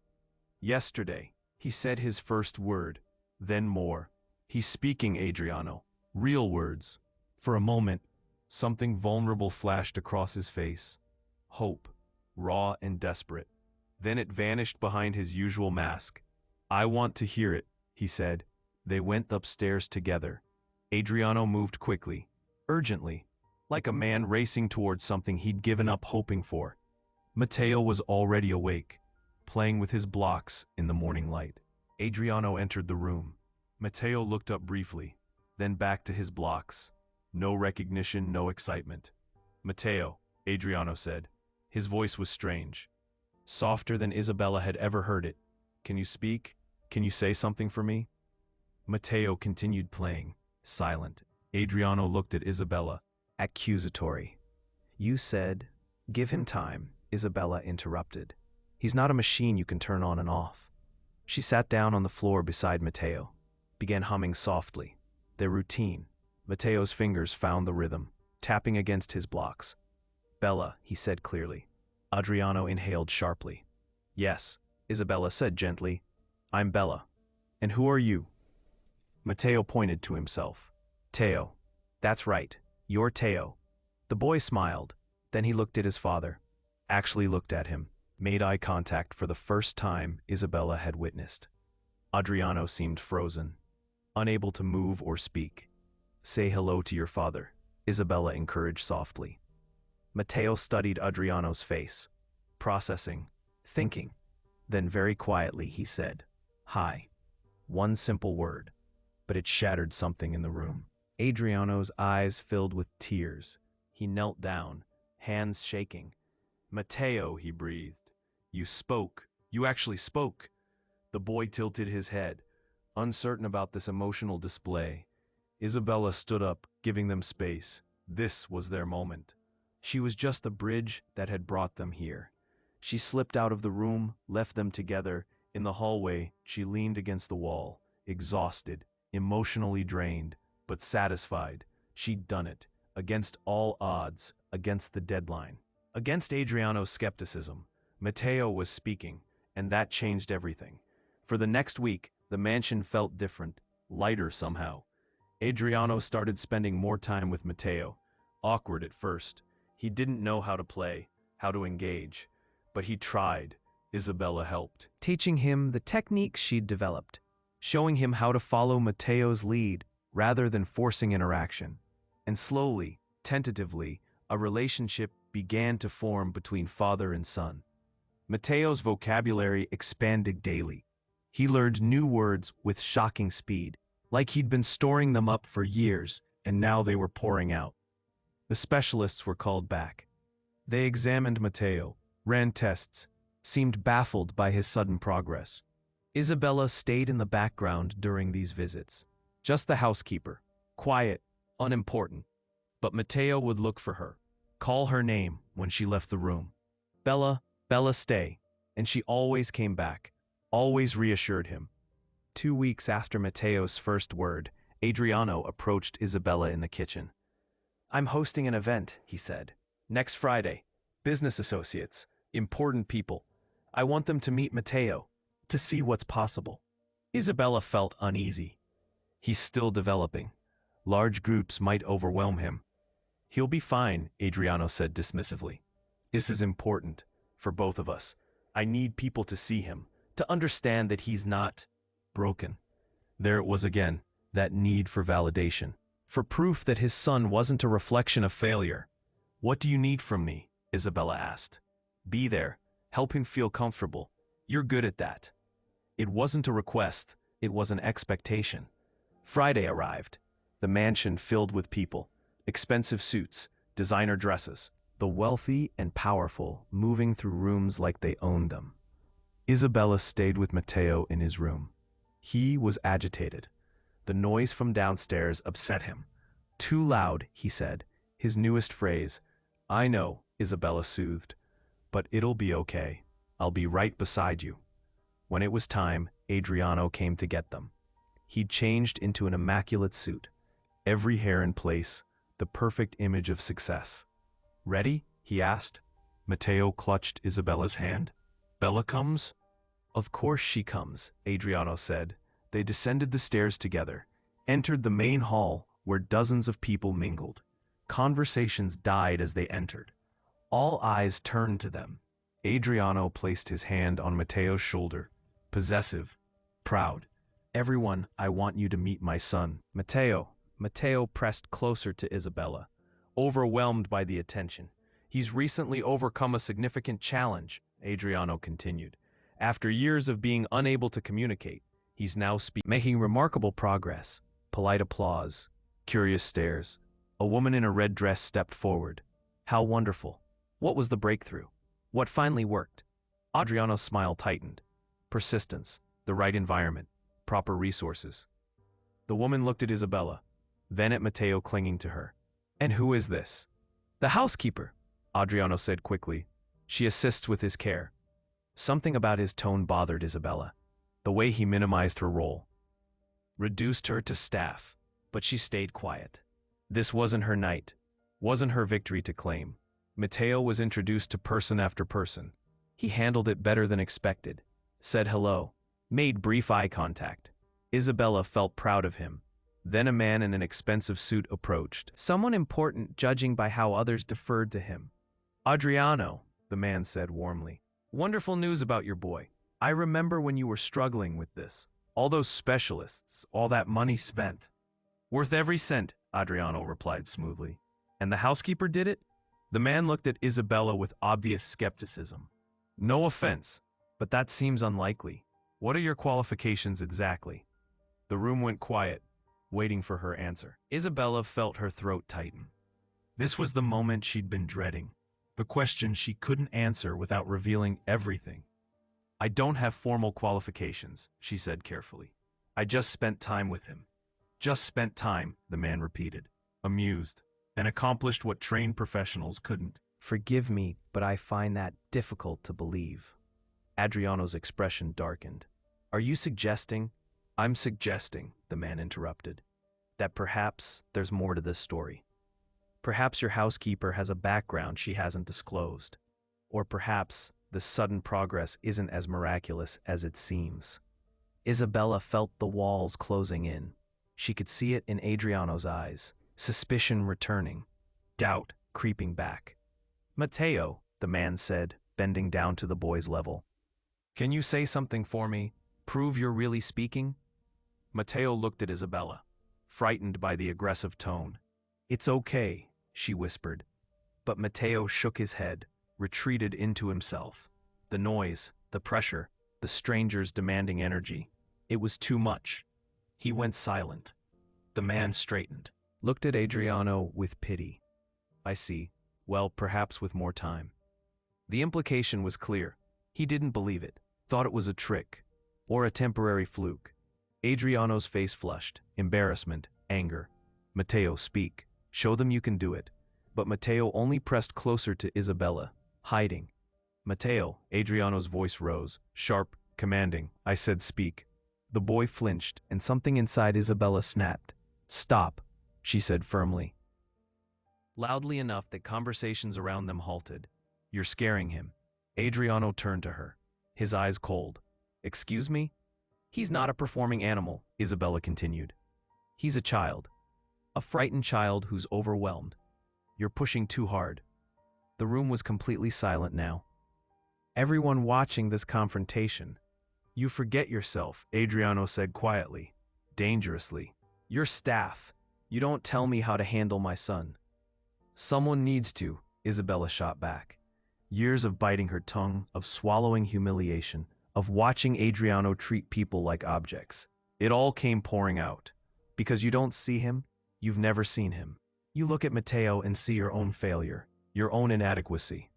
"Yesterday." He said his first word, then more. "He's speaking, Adriano. Real words." For a moment, something vulnerable flashed across his face. Hope, raw and desperate. Then it vanished behind his usual mask. "I want to hear it," he said. They went upstairs together. Adriano moved quickly, urgently, like a man racing towards something he'd given up hoping for. Matteo was already awake, playing with his blocks in the morning light. Adriano entered the room. Matteo looked up briefly, then back to his blocks. No recognition, no excitement. "Matteo," Adriano said. His voice was strange, softer than Isabella had ever heard it. "Can you speak? Can you say something for me?" Matteo continued playing, silent. Adriano looked at Isabella, accusatory. "You said, give him time," Isabella interrupted. "He's not a machine you can turn on and off." She sat down on the floor beside Matteo. began humming softly. Their routine. Matteo's fingers found the rhythm, tapping against his blocks. Bella, he said clearly. Adriano inhaled sharply. Yes, Isabella said gently. I'm Bella. And who are you? Matteo pointed to himself. Teo. That's right, you're Teo. The boy smiled. Then he looked at his father. Actually looked at him. Made eye contact for the first time Isabella had witnessed. Adriano seemed frozen, unable to move or speak. Say hello to your father, Isabella encouraged softly. Matteo studied Adriano's face, processing, thinking. Then very quietly he said, Hi. One simple word, but it shattered something in the room. Adriano's eyes filled with tears. He knelt down, hands shaking. Matteo, he breathed. You spoke. You actually spoke. The boy tilted his head, uncertain about this emotional display. Isabella stood up, giving them space. This was their moment. She was just the bridge that had brought them here. She slipped out of the room, left them together. In the hallway, she leaned against the wall, exhausted, emotionally drained, but satisfied. She'd done it, against all odds, against the deadline. Against Adriano's skepticism, Matteo was speaking, and that changed everything. For the next week, the mansion felt different, lighter somehow. Adriano started spending more time with Matteo. Awkward at first. He didn't know how to play, how to engage. But he tried. Isabella helped, teaching him the techniques she'd developed, showing him how to follow Matteo's lead rather than forcing interaction. And slowly, tentatively, a relationship began to form between father and son. Matteo's vocabulary expanded daily. He learned new words with shocking speed, like he'd been storing them up for years, and now they were pouring out. The specialists were called back. They examined Matteo, ran tests, seemed baffled by his sudden progress. Isabella stayed in the background during these visits, just the housekeeper, quiet, unimportant. But Matteo would look for her, call her name when she left the room. Bella, Bella, stay. And she always came back, always reassured him. 2 weeks after Matteo's first word, Adriano approached Isabella in the kitchen. I'm hosting an event, he said. Next Friday. Business associates, important people. I want them to meet Matteo, to see what's possible. Isabella felt uneasy. He's still developing. Large groups might overwhelm him. He'll be fine, Adriano said dismissively. This is important, for both of us. I need people to see him, to understand that he's not broken. There it was again, that need for validation, for proof that his son wasn't a reflection of failure. What do you need from me? Isabella asked. Be there. Help him feel comfortable. You're good at that. It wasn't a request, it was an expectation. Friday arrived. The mansion filled with people, expensive suits, designer dresses, the wealthy and powerful moving through rooms like they owned them. Isabella stayed with Matteo in his room. He was agitated. The noise from downstairs upset him. Too loud, he said, his newest phrase. I know, Isabella soothed, but it'll be okay. I'll be right beside you. When it was time, Adriano came to get them. He'd changed into an immaculate suit, every hair in place, the perfect image of success. Ready? He asked. Matteo clutched Isabella's hand. Bella comes? Of course she comes, Adriano said. They descended the stairs together, entered the main hall where dozens of people mingled. Conversations died as they entered. All eyes turned to them. Adriano placed his hand on Matteo's shoulder, possessive, proud. Everyone, I want you to meet my son. Matteo pressed closer to Isabella, overwhelmed by the attention. He's recently overcome a significant challenge, Adriano continued. After years of being unable to communicate, he's now making remarkable progress. Polite applause, curious stares. A woman in a red dress stepped forward. How wonderful. What was the breakthrough? What finally worked? Adriano's smile tightened. Persistence, the right environment, proper resources. The woman looked at Isabella, then at Matteo clinging to her. And who is this? The housekeeper, Adriano said quickly. She assists with his care. Something about his tone bothered Isabella, the way he minimized her role. reduced her to staff, but she stayed quiet. This wasn't her night, wasn't her victory to claim. Matteo was introduced to person after person. He handled it better than expected, said hello, made brief eye contact. Isabella felt proud of him. Then a man in an expensive suit approached, someone important judging by how others deferred to him. Adriano, the man said warmly. Wonderful news about your boy. I remember when you were struggling with this. All those specialists, all that money spent. Worth every cent, Adriano replied smoothly. And the housekeeper did it? The man looked at Isabella with obvious skepticism. No offense, but that seems unlikely. What are your qualifications exactly? The room went quiet, waiting for her answer. Isabella felt her throat tighten. This was the moment she'd been dreading. The question she couldn't answer without revealing everything. I don't have formal qualifications, she said carefully. I just spent time with him. Just spent time, the man repeated, amused, and accomplished what trained professionals couldn't. Forgive me, but I find that difficult to believe. Adriano's expression darkened. Are you suggesting? I'm suggesting, the man interrupted, that perhaps there's more to this story. Perhaps your housekeeper has a background she hasn't disclosed. Or perhaps the sudden progress isn't as miraculous as it seems. Isabella felt the walls closing in. She could see it in Adriano's eyes, suspicion returning, doubt creeping back. Matteo, the man said, bending down to the boy's level. Can you say something for me? Prove you're really speaking? Matteo looked at Isabella, frightened by the aggressive tone. It's okay, she whispered. But Matteo shook his head, retreated into himself. The noise, the pressure, the stranger's demanding energy. It was too much. He went silent. The man straightened, looked at Adriano with pity. I see. Well, perhaps with more time. The implication was clear. He didn't believe it, thought it was a trick, or a temporary fluke. Adriano's face flushed, embarrassment, anger. Matteo, speak. Show them you can do it. But Matteo only pressed closer to Isabella, hiding. Matteo, Adriano's voice rose, sharp, commanding. I said speak. The boy flinched, and something inside Isabella snapped. Stop, she said firmly. Loudly enough that conversations around them halted. You're scaring him. Adriano turned to her, his eyes cold. Excuse me? He's not a performing animal, Isabella continued. He's a child. A frightened child who's overwhelmed. You're pushing too hard. The room was completely silent now. Everyone watching this confrontation. You forget yourself, Adriano said quietly, dangerously. You're staff. You don't tell me how to handle my son. Someone needs to, Isabella shot back. Years of biting her tongue, of swallowing humiliation, of watching Adriano treat people like objects. It all came pouring out. Because you don't see him, you've never seen him. You look at Matteo and see your own failure, your own inadequacy.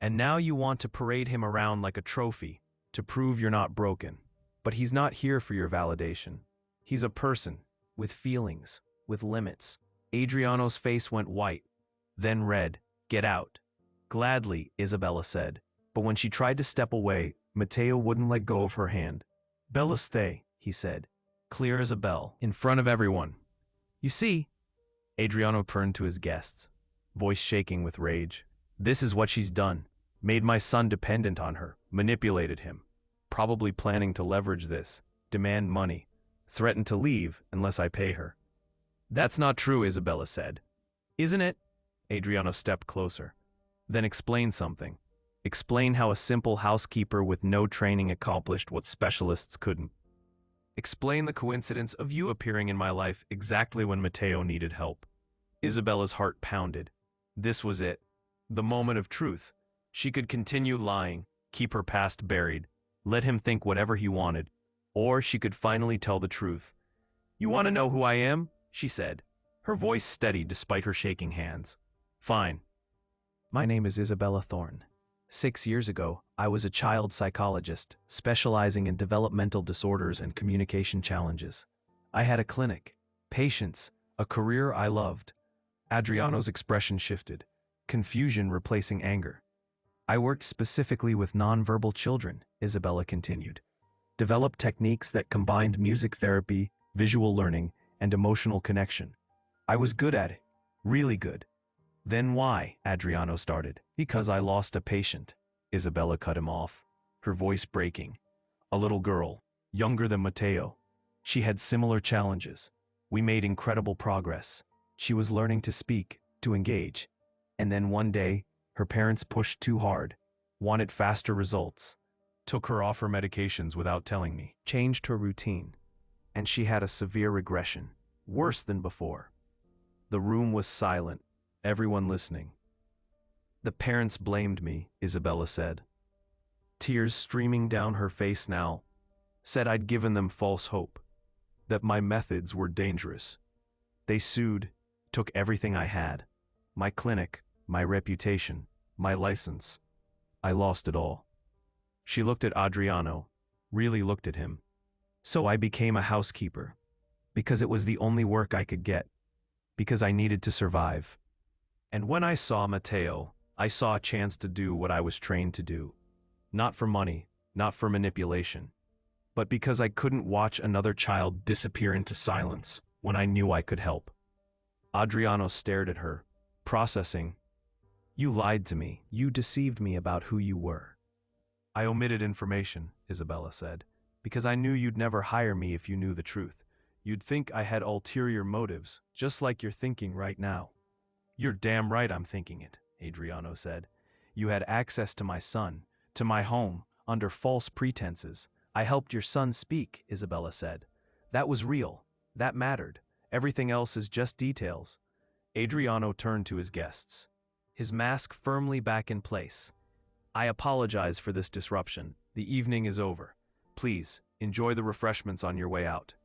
And now you want to parade him around like a trophy, to prove you're not broken. But he's not here for your validation. He's a person, with feelings, with limits. Adriano's face went white, then red. Get out. Gladly, Isabella said. But when she tried to step away, Matteo wouldn't let go of her hand. Bella stay, he said, clear as a bell, in front of everyone. You see? Adriano turned to his guests, voice shaking with rage. This is what she's done. Made my son dependent on her, manipulated him. Probably planning to leverage this, demand money, threaten to leave unless I pay her. That's not true, Isabella said. Isn't it? Adriano stepped closer. Then explain something. Explain how a simple housekeeper with no training accomplished what specialists couldn't. Explain the coincidence of you appearing in my life exactly when Matteo needed help. Isabella's heart pounded. This was it. The moment of truth. She could continue lying, keep her past buried, let him think whatever he wanted, or she could finally tell the truth. You want to know who I am? She said, her voice steady despite her shaking hands. Fine. My name is Isabella Thorne. 6 years ago, I was a child psychologist, specializing in developmental disorders and communication challenges. I had a clinic, patients, a career I loved. Adriano's expression shifted, confusion replacing anger. I worked specifically with nonverbal children, Isabella continued. Developed techniques that combined music therapy, visual learning, and emotional connection. I was good at it. Really good. Then why? Adriano started. Because I lost a patient. Isabella cut him off, her voice breaking. A little girl, younger than Matteo. She had similar challenges. We made incredible progress. She was learning to speak, to engage. And then one day, her parents pushed too hard, wanted faster results, took her off her medications without telling me, changed her routine, and she had a severe regression, worse than before. The room was silent, everyone listening. The parents blamed me, Isabella said. Tears streaming down her face now, said I'd given them false hope, that my methods were dangerous. They sued, took everything I had, my clinic, my reputation, my license. I lost it all. She looked at Adriano, really looked at him. So I became a housekeeper, because it was the only work I could get, because I needed to survive. And when I saw Matteo, I saw a chance to do what I was trained to do. Not for money, not for manipulation, but because I couldn't watch another child disappear into silence when I knew I could help. Adriano stared at her, processing. You lied to me. You deceived me about who you were. I omitted information, Isabella said, because I knew you'd never hire me if you knew the truth. You'd think I had ulterior motives, just like you're thinking right now. You're damn right I'm thinking it, Adriano said. You had access to my son, to my home, under false pretenses. I helped your son speak, Isabella said. That was real. That mattered. Everything else is just details. Adriano turned to his guests, his mask firmly back in place. I apologize for this disruption. The evening is over. Please, enjoy the refreshments on your way out.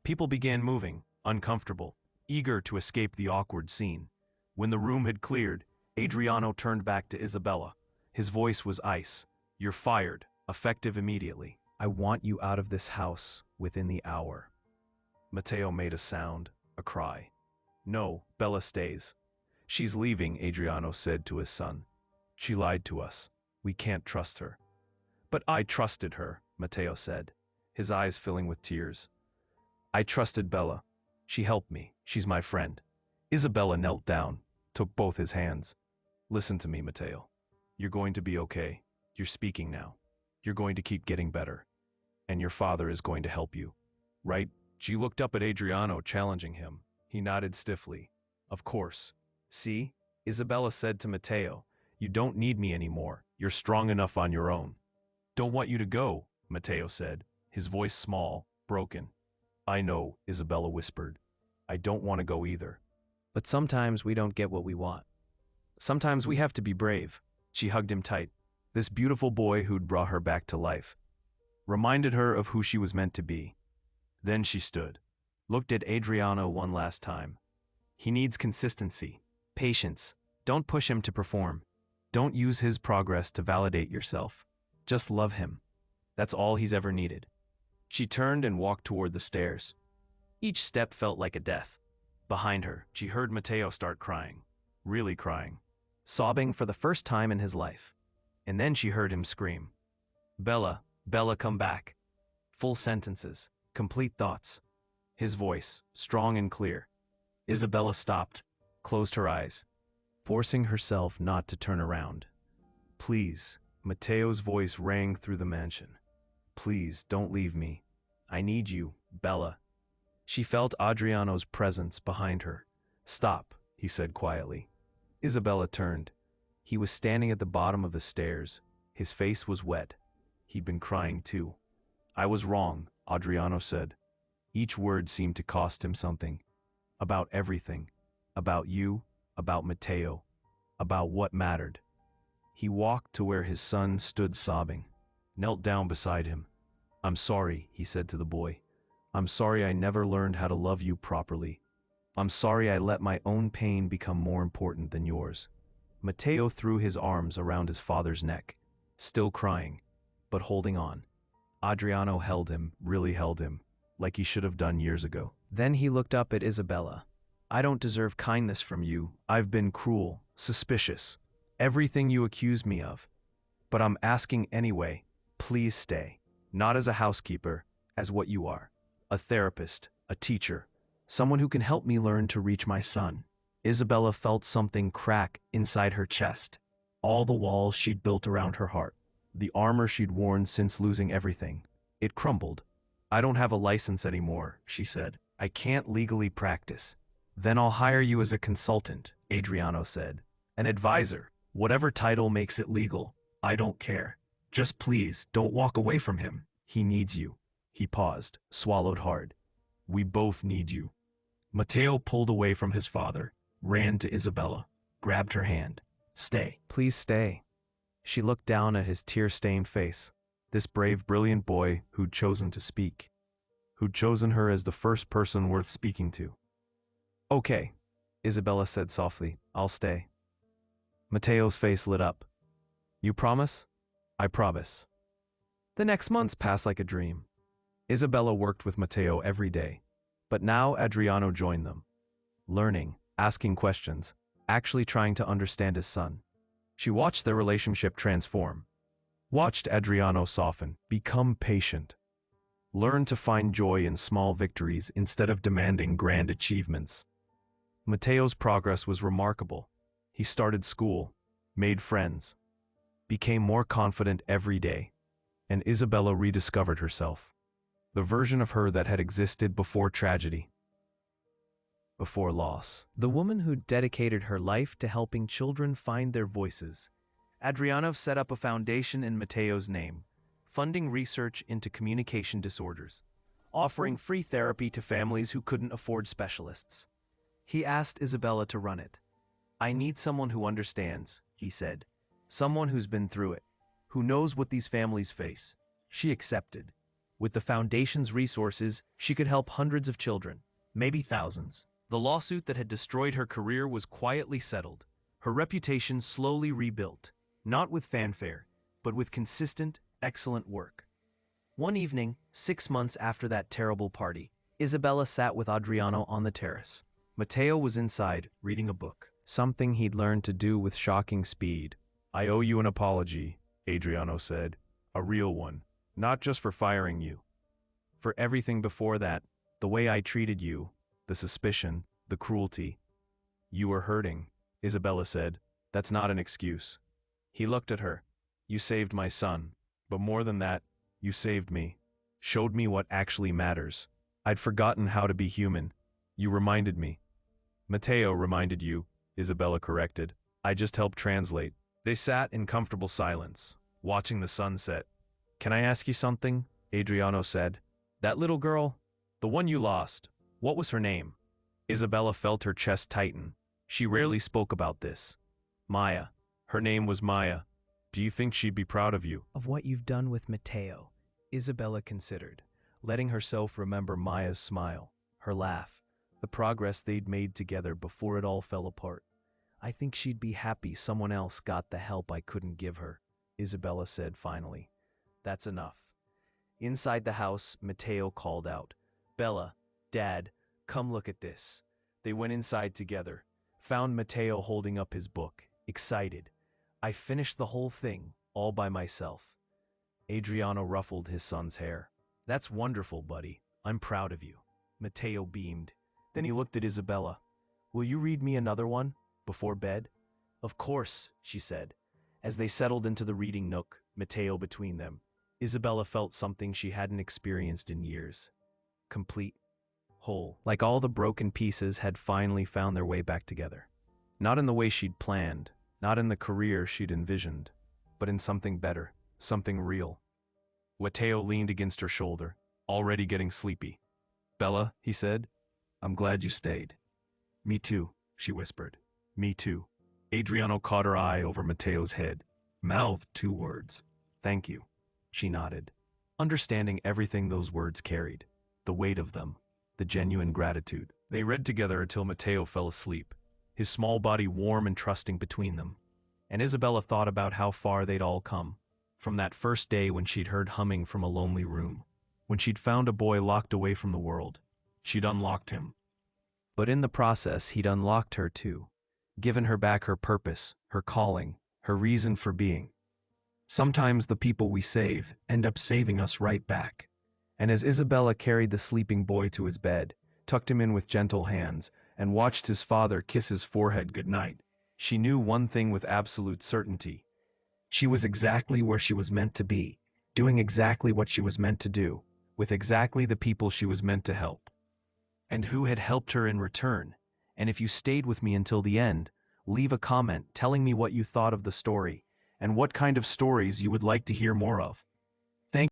People began moving, uncomfortable, eager to escape the awkward scene. When the room had cleared, Adriano turned back to Isabella. His voice was ice. You're fired, effective immediately. I want you out of this house within the hour. Matteo made a sound, a cry. No, Bella stays. She's leaving, Adriano said to his son. She lied to us. We can't trust her. But I trusted her, Matteo said, his eyes filling with tears. I trusted Bella. She helped me. She's my friend. Isabella knelt down, took both his hands. Listen to me, Matteo. You're going to be okay. You're speaking now. You're going to keep getting better. And your father is going to help you. Right? She looked up at Adriano, challenging him. He nodded stiffly. Of course. See? Isabella said to Matteo, you don't need me anymore. You're strong enough on your own. Don't want you to go, Matteo said, his voice small, broken. I know, Isabella whispered. I don't want to go either. But sometimes we don't get what we want. Sometimes we have to be brave. She hugged him tight. This beautiful boy who'd brought her back to life. Reminded her of who she was meant to be. Then she stood, looked at Adriano one last time. He needs consistency, patience. Don't push him to perform. Don't use his progress to validate yourself. Just love him. That's all he's ever needed. She turned and walked toward the stairs. Each step felt like a death. Behind her, she heard Matteo start crying. Really crying. Sobbing for the first time in his life. And then she heard him scream. Bella, Bella, come back. Full sentences, complete thoughts. His voice, strong and clear. Isabella stopped, closed her eyes, forcing herself not to turn around. Please, Matteo's voice rang through the mansion. Please, don't leave me. I need you, Bella. She felt Adriano's presence behind her. Stop, he said quietly. Isabella turned. He was standing at the bottom of the stairs. His face was wet. He'd been crying too. I was wrong, Adriano said. Each word seemed to cost him something. About everything. About you, about Matteo, about what mattered. He walked to where his son stood sobbing, knelt down beside him. I'm sorry, he said to the boy. I'm sorry I never learned how to love you properly. I'm sorry I let my own pain become more important than yours. Matteo threw his arms around his father's neck, still crying, but holding on. Adriano held him, really held him, like he should have done years ago. Then he looked up at Isabella. I don't deserve kindness from you. I've been cruel, suspicious, everything you accuse me of. But I'm asking anyway, please stay. Not as a housekeeper, as what you are. A therapist, a teacher, someone who can help me learn to reach my son. Isabella felt something crack inside her chest. All the walls she'd built around her heart, the armor she'd worn since losing everything, it crumbled. I don't have a license anymore, she said. I can't legally practice. Then I'll hire you as a consultant, Adriano said. An advisor, whatever title makes it legal. I don't care. Just please, don't walk away from him. He needs you. He paused, swallowed hard. We both need you. Matteo pulled away from his father, ran to Isabella, grabbed her hand. Stay. Please stay. She looked down at his tear-stained face. This brave, brilliant boy who'd chosen to speak. Who'd chosen her as the first person worth speaking to. Okay, Isabella said softly. I'll stay. Matteo's face lit up. You promise? I promise. The next months passed like a dream. Isabella worked with Matteo every day. But now Adriano joined them. Learning, asking questions, actually trying to understand his son. She watched their relationship transform. Watched Adriano soften, become patient. Learn to find joy in small victories instead of demanding grand achievements. Matteo's progress was remarkable. He started school, made friends, became more confident every day, and Isabella rediscovered herself. The version of her that had existed before tragedy, before loss. The woman who dedicated her life to helping children find their voices. Adriano set up a foundation in Matteo's name, funding research into communication disorders, offering free therapy to families who couldn't afford specialists. He asked Isabella to run it. I need someone who understands, he said. Someone who's been through it, who knows what these families face. She accepted. With the foundation's resources, she could help hundreds of children, maybe thousands. The lawsuit that had destroyed her career was quietly settled. Her reputation slowly rebuilt, not with fanfare, but with consistent, excellent work. One evening, 6 months after that terrible party, Isabella sat with Adriano on the terrace. Matteo was inside, reading a book. Something he'd learned to do with shocking speed. I owe you an apology, Adriano said. A real one. Not just for firing you. For everything before that, the way I treated you, the suspicion, the cruelty. You were hurting, Isabella said. That's not an excuse. He looked at her. You saved my son. But more than that, you saved me. Showed me what actually matters. I'd forgotten how to be human. You reminded me. Matteo reminded you, Isabella corrected. I just helped translate. They sat in comfortable silence, watching the sunset. Can I ask you something? Adriano said. That little girl, the one you lost, what was her name? Isabella felt her chest tighten. She rarely spoke about this. Maya. Her name was Maya. Do you think she'd be proud of you? Of what you've done with Matteo, Isabella considered, letting herself remember Maya's smile, her laugh, the progress they'd made together before it all fell apart. I think she'd be happy someone else got the help I couldn't give her, Isabella said finally. That's enough. Inside the house, Matteo called out, Bella, Dad, come look at this. They went inside together, found Matteo holding up his book, excited. I finished the whole thing, all by myself. Adriano ruffled his son's hair. That's wonderful, buddy. I'm proud of you. Matteo beamed. Then he looked at Isabella. Will you read me another one? Before bed? Of course, she said. As they settled into the reading nook, Matteo between them, Isabella felt something she hadn't experienced in years. Complete. Whole. Like all the broken pieces had finally found their way back together. Not in the way she'd planned, not in the career she'd envisioned, but in something better, something real. Matteo leaned against her shoulder, already getting sleepy. Bella, he said, I'm glad you stayed. Me too, she whispered. Me too. Adriano caught her eye over Matteo's head, mouthed 2 words. Thank you. She nodded, understanding everything those words carried, the weight of them, the genuine gratitude. They read together until Matteo fell asleep, his small body warm and trusting between them. And Isabella thought about how far they'd all come, from that first day when she'd heard humming from a lonely room, when she'd found a boy locked away from the world. She'd unlocked him. But in the process, he'd unlocked her too, given her back her purpose, her calling, her reason for being. Sometimes the people we save end up saving us right back. And as Isabella carried the sleeping boy to his bed, tucked him in with gentle hands, and watched his father kiss his forehead goodnight, she knew one thing with absolute certainty. She was exactly where she was meant to be, doing exactly what she was meant to do, with exactly the people she was meant to help. And who had helped her in return? And if you stayed with me until the end, leave a comment telling me what you thought of the story, and what kind of stories you would like to hear more of.